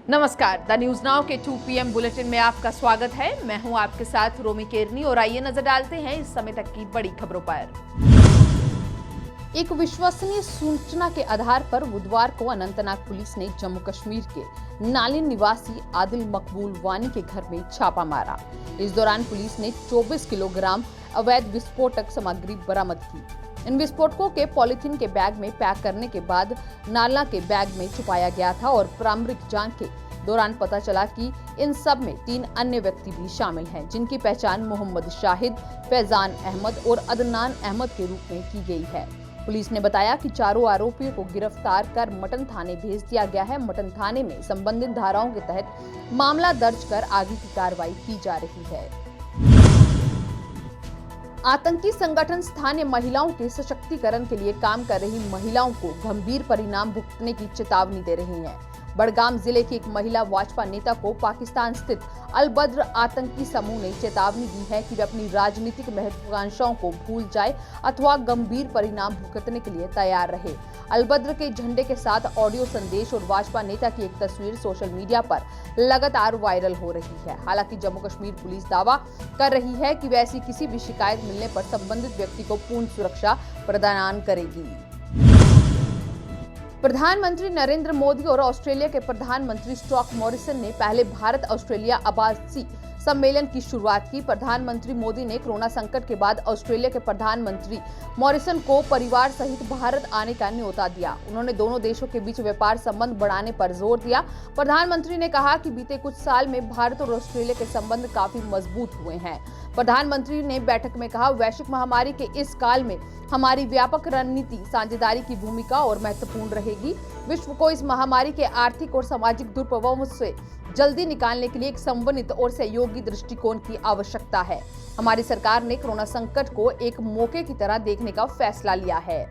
नमस्कार, the news now के 2 PM bulletin में आपका स्वागत है। मैं हूं आपके साथ रोमी केरनी और आइए नजर डालते हैं इस समय तक की बड़ी खबरों पर। एक विश्वसनीय सूचना के आधार पर बुधवार को अनंतनाग पुलिस ने जम्मू कश्मीर के नालिन निवासी आदिल मकबूल वानी के घर में छापा मारा। इस दौरान पुलिस ने 24 किलोग्राम अवैध विस्फोटक सामग्री बरामद की। इन विस्फोटकों के पॉलीथीन के बैग में पैक करने के बाद नाला के बैग में छुपाया गया था और प्रारंभिक जांच के दौरान पता चला कि इन सब में 3 अन्य व्यक्ति भी शामिल हैं, जिनकी पहचान मोहम्मद शाहिद, फैजान अहमद और अदनान अहमद के रूप में की गई है। पुलिस ने बताया कि चारों आरोपियों को गिरफ्तार कर मटन थाने भेज दिया गया है। मटन थाने में संबंधित धाराओं के तहत मामला दर्ज कर आगे की कार्रवाई की जा रही है। आतंकी संगठन स्थानीय महिलाओं के सशक्तिकरण के लिए काम कर रही महिलाओं को गंभीर परिणाम भुगतने की चेतावनी दे रही हैं। बड़गाम जिले की एक महिला भाजपा नेता को पाकिस्तान स्थित अल बद्र आतंकी समूह ने चेतावनी दी है कि वे अपनी राजनीतिक महत्वाकांक्षाओं को भूल जाए अथवा गंभीर परिणाम भुगतने के लिए तैयार रहे। अल बद्र के झंडे के साथ ऑडियो संदेश और भाजपा नेता की एक तस्वीर सोशल मीडिया पर लगातार वायरल हो रही है। हालांकि जम्मू कश्मीर पुलिस दावा कर रही है कि वैसी किसी भी शिकायत मिलने पर संबंधित व्यक्ति को पूर्ण सुरक्षा प्रदान करेगी। प्रधानमंत्री नरेंद्र मोदी और ऑस्ट्रेलिया के प्रधानमंत्री स्कॉट मॉरिसन ने पहले भारत ऑस्ट्रेलिया आभासी सम्मेलन की शुरुआत की। प्रधानमंत्री मोदी ने कोरोना संकट के बाद ऑस्ट्रेलिया के प्रधानमंत्री मॉरिसन को परिवार सहित भारत आने का न्योता दिया। उन्होंने दोनों देशों के बीच व्यापार संबंध बढ़ाने पर जोर दिया। प्रधानमंत्री ने कहा कि बीते कुछ साल में भारत और ऑस्ट्रेलिया के संबंध काफी मजबूत हुए हैं। प्रधानमंत्री ने बैठक में कहा, वैश्विक महामारी के इस काल में हमारी व्यापक रणनीति साझेदारी की भूमिका और महत्वपूर्ण रहेगी। विश्व को इस महामारी के आर्थिक और सामाजिक दुष्प्रभावों से जल्दी निकालने के लिए एक समन्वित और सहयोगी दृष्टिकोण की आवश्यकता है। हमारी सरकार ने कोरोना संकट को एक मौके की तरह देखने का फैसला लिया है।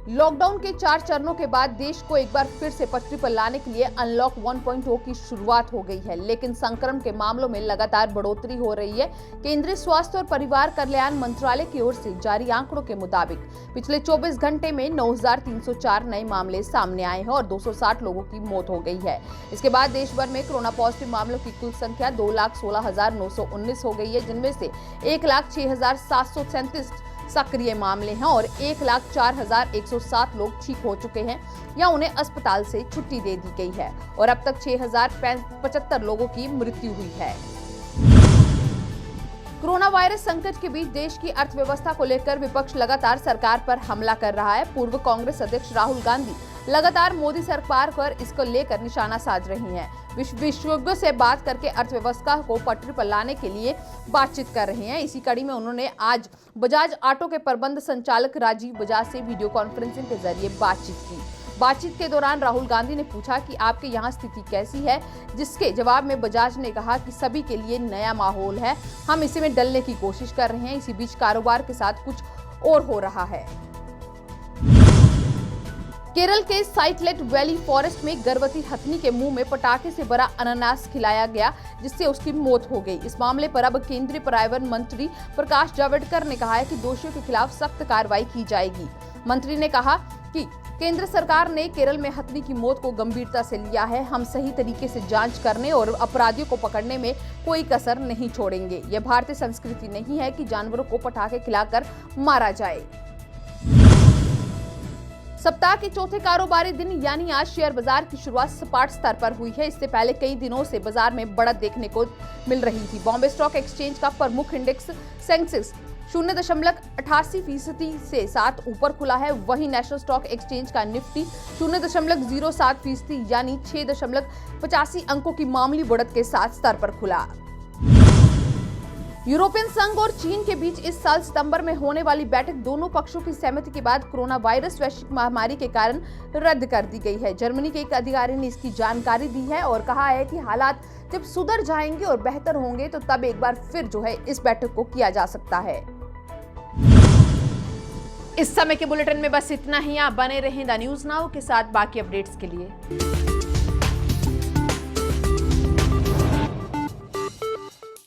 लॉकडाउन के 4 चरणों के बाद देश को एक बार फिर से पटरी पर लाने के लिए अनलॉक 1.0 की शुरुआत हो गई है, लेकिन संक्रमण के मामलों में लगातार बढ़ोतरी हो रही है। केंद्रीय स्वास्थ्य और परिवार कल्याण मंत्रालय की ओर से जारी आंकड़ों के मुताबिक पिछले 24 घंटे में 9,304 नए मामले सामने आए हैं और 260 लोगों की मौत हो गई है। इसके बाद देश भर में कोरोना पॉजिटिव मामलों की कुल संख्या 2,16,919 हो गई है, जिनमें से 1,06,737 सक्रिय मामले हैं और 1,04,107 लोग ठीक हो चुके हैं या उन्हें अस्पताल से छुट्टी दे दी गई है और अब तक 6,075 लोगों की मृत्यु हुई है। कोरोना वायरस संकट के बीच देश की अर्थव्यवस्था को लेकर विपक्ष लगातार सरकार पर हमला कर रहा है। पूर्व कांग्रेस अध्यक्ष राहुल गांधी लगातार मोदी सरकार पर इसको लेकर निशाना साध रही हैं। विशेषज्ञों से बात करके अर्थव्यवस्था को पटरी पर लाने के लिए बातचीत कर रहे हैं। इसी कड़ी में उन्होंने आज बजाज ऑटो के प्रबंध संचालक राजीव बजाज से वीडियो कॉन्फ्रेंसिंग के जरिए बातचीत की। बातचीत के दौरान राहुल गांधी ने पूछा कि आपके यहाँ स्थिति कैसी है, जिसके जवाब में बजाज ने कहा कि सभी के लिए नया माहौल है, हम इसी में डलने की कोशिश कर रहे हैं। इसी बीच कारोबार के साथ कुछ और हो रहा है। केरल के साइक्लेट वैली फॉरेस्ट में गर्भवती हथनी के मुंह में पटाखे से भरा अनानास खिलाया गया, जिससे उसकी मौत हो गई। इस मामले पर अब केंद्रीय पर्यावरण मंत्री प्रकाश जावड़ेकर ने कहा है कि दोषियों के खिलाफ सख्त कार्रवाई की जाएगी। मंत्री ने कहा कि केंद्र सरकार ने केरल में हथनी की मौत को गंभीरता से लिया है। हम सही तरीके से जांच करने और अपराधियों को पकड़ने में कोई कसर नहीं छोड़ेंगे। यह भारतीय संस्कृति नहीं है कि जानवरों को पटाखे खिलाकर मारा जाए। सप्ताह के चौथे कारोबारी दिन यानी आज शेयर बाजार की शुरुआत सपाट स्तर पर हुई है। इससे पहले कई दिनों से बाजार में बढ़त देखने को मिल रही थी। बॉम्बे स्टॉक एक्सचेंज का प्रमुख इंडेक्स सेंसेक्स 0.88% से 7 ऊपर खुला है। वहीं नेशनल स्टॉक एक्सचेंज का निफ्टी 0.07% यानी 6.85 अंकों की मामूली बढ़त के साथ स्तर पर खुला। यूरोपियन संघ और चीन के बीच इस साल सितंबर में होने वाली बैठक दोनों पक्षों की सहमति के बाद कोरोना वायरस वैश्विक महामारी के कारण रद्द कर दी गई है। जर्मनी के एक अधिकारी ने इसकी जानकारी दी है और कहा है कि हालात जब सुधर जाएंगे और बेहतर होंगे तो तब एक बार फिर इस बैठक को किया जा सकता है। इस समय के बुलेटिन में बस इतना ही। आप बने रहें द न्यूज नाउ के साथ बाकी अपडेट्स के लिए।